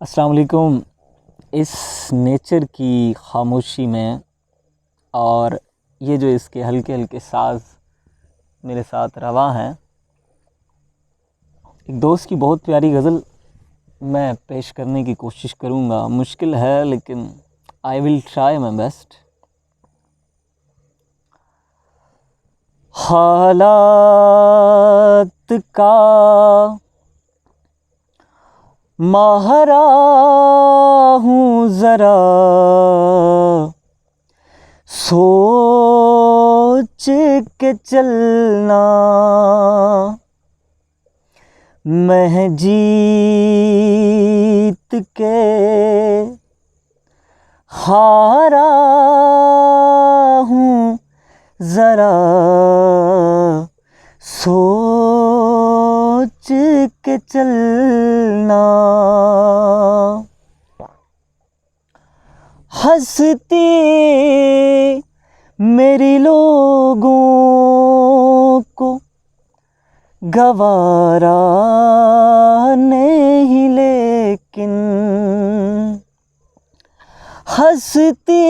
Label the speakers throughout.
Speaker 1: अस्सलाम वालेकुम। इस नेचर की ख़ामोशी में और ये जो इसके हल्के हल्के साज़ मेरे साथ रवा हैं, एक दोस्त की बहुत प्यारी गज़ल मैं पेश करने की कोशिश करूँगा। मुश्किल है लेकिन I will try my best. हालात का माहरा हूँ ज़रा, सोच के चलना। मैं जीत के हारा हूँ ज़रा, सोच के चलना। हंसती मेरी लोगों को गवारा नहीं, लेकिन हंसती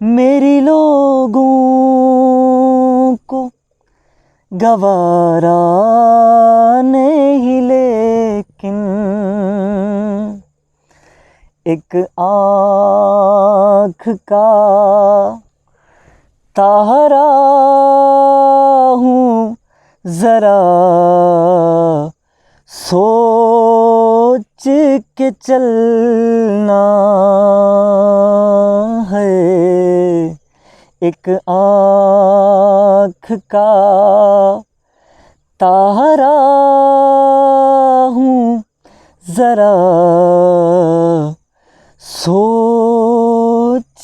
Speaker 1: मेरी लोगों को गवारा नहीं, लेकिन एक आँख का तारा हूँ ज़रा, सोच के चलना है। एक आँख का तारा हूँ ज़रा, सोच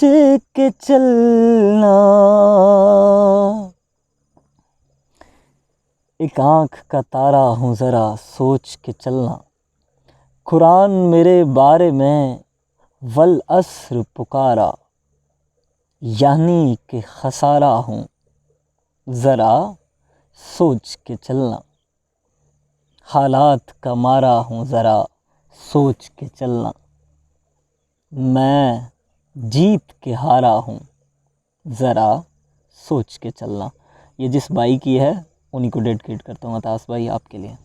Speaker 1: के चलना। एक आँख का तारा हूँ ज़रा, सोच के चलना। कुरान मेरे बारे में वल अस्र पुकारा, यानी कि खसारा हूँ ज़रा, सोच के चलना। हालात का मारा हूँ ज़रा, सोच के चलना। मैं जीत के हारा हूँ ज़रा, सोच के चलना। ये जिस भाई की है उन्हीं को डेडिकेट करता हूँ। अतास भाई, आपके लिए।